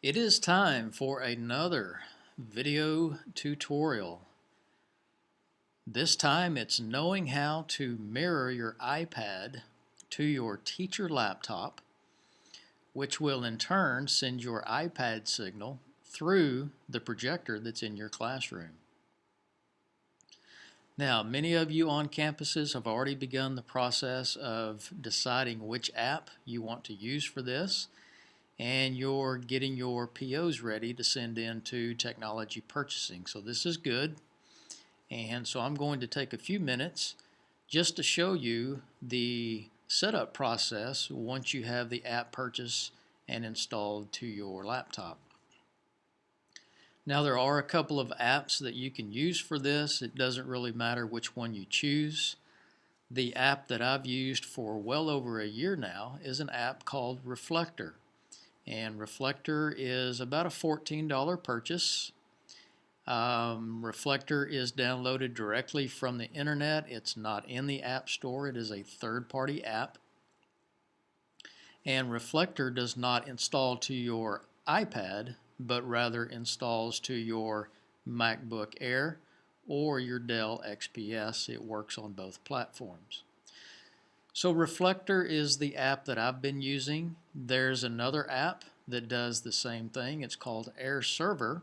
It is time for another video tutorial. This time it's knowing how to mirror your iPad to your teacher laptop, which will in turn send your iPad signal through the projector that's in your classroom. Now, many of you on campuses have already begun the process of deciding which app you want to use for this, and you're getting your POs ready to send into technology purchasing. So this is good. And so I'm going to take a few minutes just to show you the setup process once you have the app purchased and installed to your laptop. Now there are a couple of apps that you can use for this. It doesn't really matter which one you choose. The app that I've used for well over a year now is an app called Reflector. And Reflector is about a $14 purchase. Reflector is downloaded directly from the internet. It's not in the App Store. It is a third-party app. And Reflector does not install to your iPad, but rather installs to your MacBook Air or your Dell XPS. It works on both platforms. So Reflector is the app that I've been using. There's another app that does the same thing. It's called Air Server.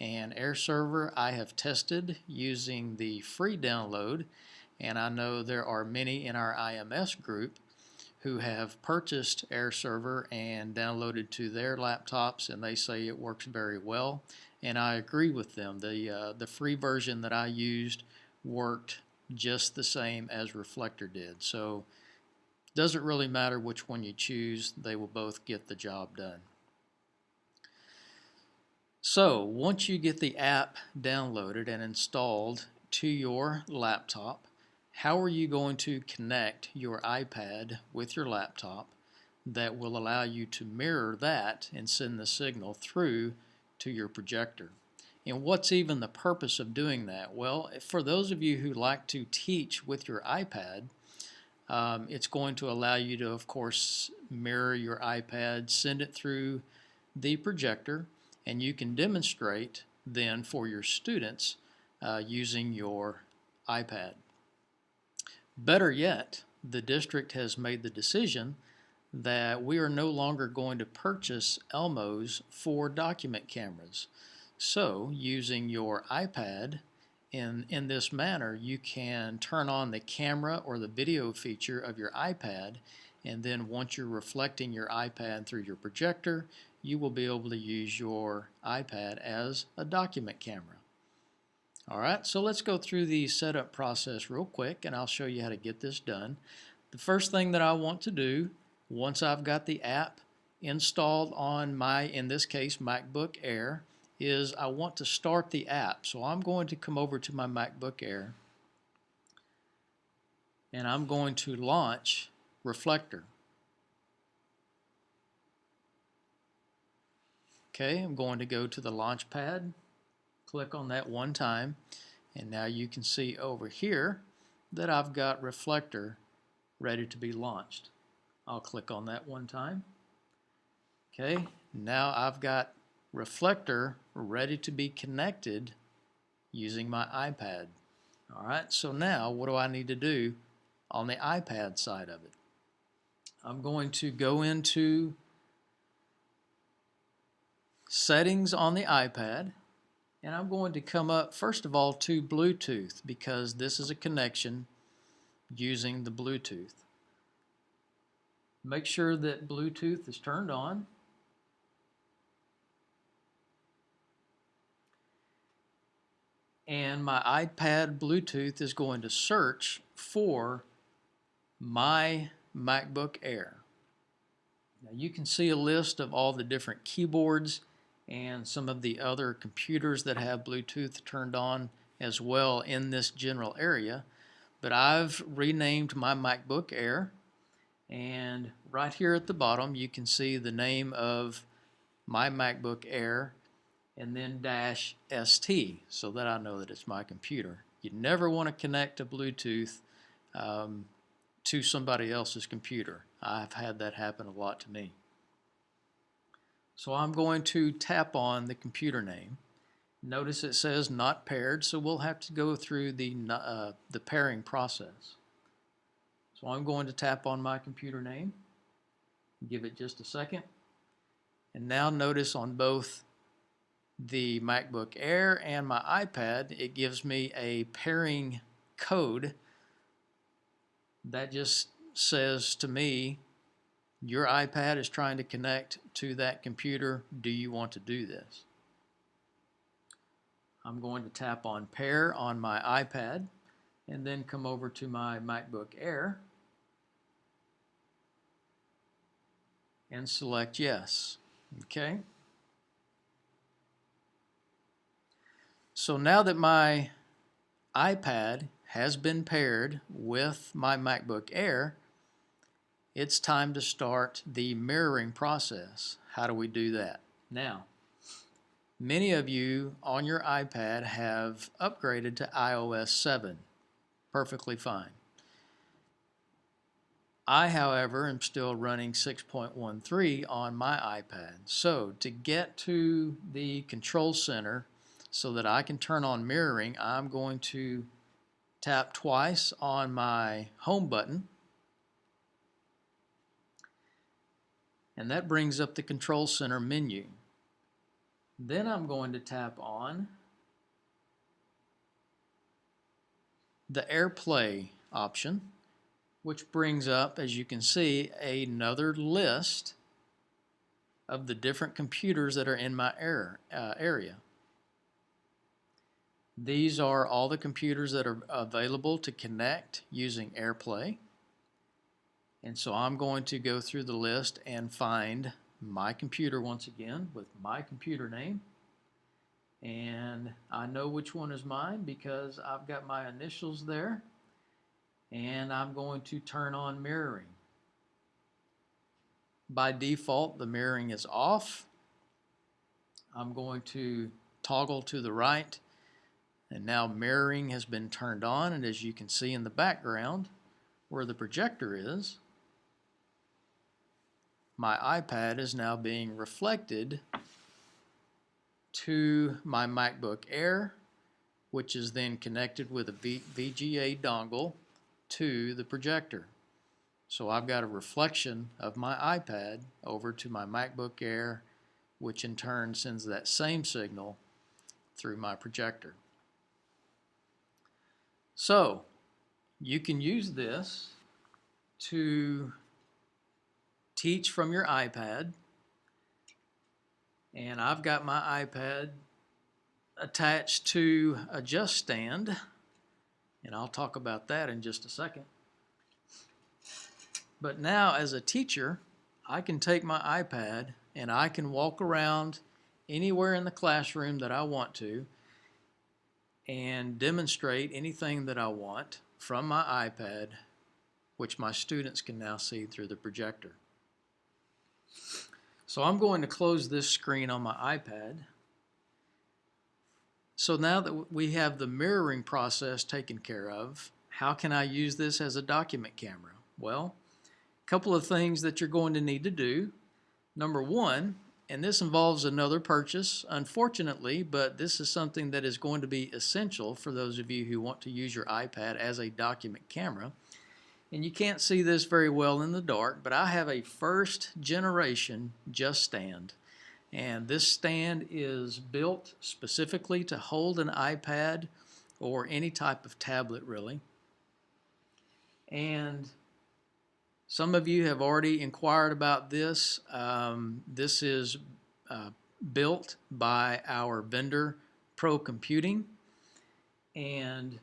And Air Server I have tested using the free download. And I know there are many in our IMS group who have purchased Air Server and downloaded to their laptops, and they say it works very well. And I agree with them. The free version that I used worked just the same as Reflector did. So doesn't really matter which one you choose, they will both get the job done. So once you get the app downloaded and installed to your laptop, how are you going to connect your iPad with your laptop that will allow you to mirror that and send the signal through to your projector? And what's even the purpose of doing that? Well, for those of you who like to teach with your iPad, it's going to allow you to, of course, mirror your iPad, send it through the projector, and you can demonstrate then for your students using your iPad. Better yet, the district has made the decision that we are no longer going to purchase Elmos for document cameras. So, using your iPad, in this manner, you can turn on the camera or the video feature of your iPad, and then once you're reflecting your iPad through your projector, you will be able to use your iPad as a document camera. Alright, so let's go through the setup process real quick, and I'll show you how to get this done. The first thing that I want to do, once I've got the app installed on my, in this case, MacBook Air, is I want to start the app. So I'm going to come over to my MacBook Air and I'm going to launch Reflector. Okay, I'm going to go to the launch pad, click on that one time, and now you can see over here that I've got Reflector ready to be launched. I'll click on that one time. Okay, now I've got Reflector ready to be connected using my iPad. Alright, so now what do I need to do on the iPad side of it? I'm going to go into Settings on the iPad, and I'm going to come up first of all to Bluetooth, because this is a connection using the Bluetooth. Make sure that Bluetooth is turned on. And my iPad Bluetooth is going to search for my MacBook Air. Now you can see a list of all the different keyboards and some of the other computers that have Bluetooth turned on as well in this general area. But I've renamed my MacBook Air, and right here at the bottom you can see the name of my MacBook Air and then -ST, so that I know that it's my computer. You never want to connect to Bluetooth to somebody else's computer. I've had that happen a lot to me. So I'm going to tap on the computer name. Notice it says not paired, so we'll have to go through the pairing process. So I'm going to tap on my computer name, give it just a second, and now notice on both the MacBook Air and my iPad, it gives me a pairing code that just says to me, your iPad is trying to connect to that computer. Do you want to do this? I'm going to tap on pair on my iPad and then come over to my MacBook Air and select yes. Okay. So now that my iPad has been paired with my MacBook Air, it's time to start the mirroring process. How do we do that? Now, many of you on your iPad have upgraded to iOS 7. Perfectly fine. I, however, am still running 6.13 on my iPad. So to get to the control center so that I can turn on mirroring, I'm going to tap twice on my home button, and that brings up the control center menu. Then I'm going to tap on the AirPlay option, which brings up, as you can see, another list of the different computers that are in my area. These are all the computers that are available to connect using AirPlay. And so I'm going to go through the list and find my computer once again with my computer name. And I know which one is mine because I've got my initials there. And I'm going to turn on mirroring. By default, the mirroring is off. I'm going to toggle to the right, and now mirroring has been turned on, and as you can see in the background where the projector is, my iPad is now being reflected to my MacBook Air, which is then connected with a VGA dongle to the projector. So I've got a reflection of my iPad over to my MacBook Air, which in turn sends that same signal through my projector. So you can use this to teach from your iPad, and I've got my iPad attached to a Just Stand, and I'll talk about that in just a second. But now as a teacher, I can take my iPad and I can walk around anywhere in the classroom that I want to and demonstrate anything that I want from my iPad, which my students can now see through the projector. So I'm going to close this screen on my iPad. So now that we have the mirroring process taken care of, how can I use this as a document camera? Well, a couple of things that you're going to need to do. Number one, and this involves another purchase, unfortunately, but this is something that is going to be essential for those of you who want to use your iPad as a document camera. And you can't see this very well in the dark, but I have a first generation Just Stand. And this stand is built specifically to hold an iPad or any type of tablet, really. And some of you have already inquired about this. This is built by our vendor, Pro Computing. And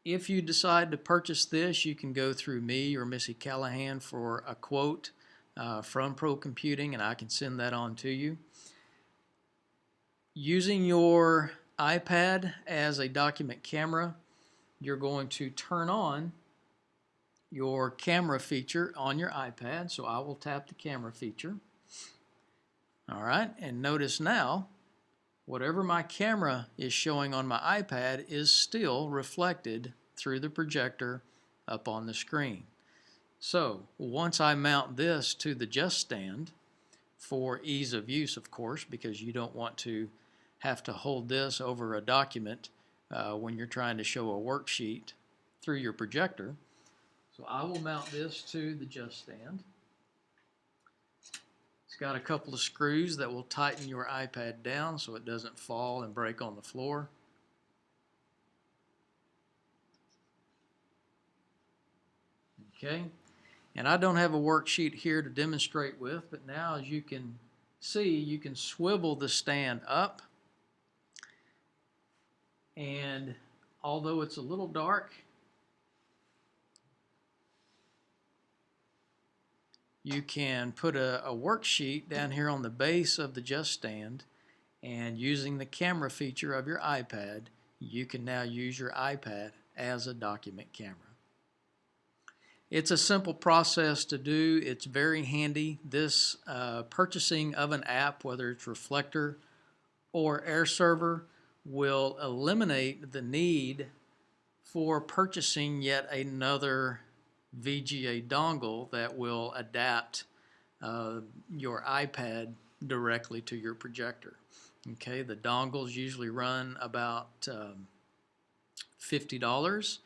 if you decide to purchase this, you can go through me or Missy Callahan for a quote from Pro Computing, and I can send that on to you. Using your iPad as a document camera, you're going to turn on your camera feature on your iPad. So I will tap the camera feature. All right, and notice now, whatever my camera is showing on my iPad is still reflected through the projector up on the screen. So once I mount this to the Just Stand, for ease of use, of course, because you don't want to have to hold this over a document when you're trying to show a worksheet through your projector. So I will mount this to the just stand. It's got a couple of screws that will tighten your iPad down so it doesn't fall and break on the floor. Okay, and I don't have a worksheet here to demonstrate with, but now as you can see, you can swivel the stand up, and although it's a little dark, you can put a worksheet down here on the base of the just stand, and using the camera feature of your iPad, you can now use your iPad as a document camera. It's a simple process to do. It's very handy. This purchasing of an app, whether it's Reflector or Air Server, will eliminate the need for purchasing yet another VGA dongle that will adapt your iPad directly to your projector. Okay, the dongles usually run about $50,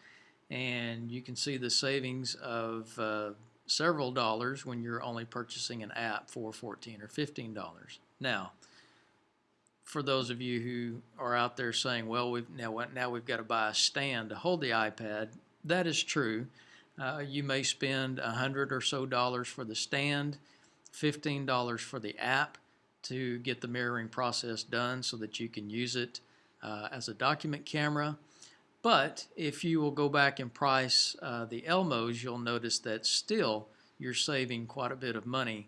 and you can see the savings of several dollars when you're only purchasing an app for $14 or $15. Now, for those of you who are out there saying, well, now we've got to buy a stand to hold the iPad, that is true. You may spend $100 or so for the stand, $15 for the app to get the mirroring process done so that you can use it as a document camera. But if you will go back and price the Elmos, you'll notice that still you're saving quite a bit of money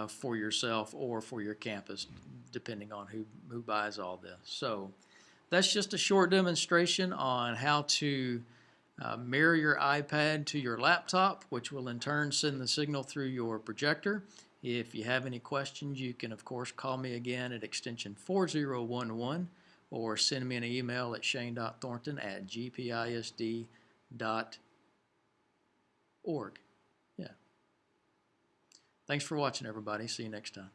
for yourself or for your campus, depending on who buys all this. So that's just a short demonstration on how to mirror your iPad to your laptop, which will in turn send the signal through your projector. If you have any questions, you can of course call me again at extension 4011 or send me an email at shane.thornton@gpisd.org. Yeah. Thanks for watching, everybody. See you next time.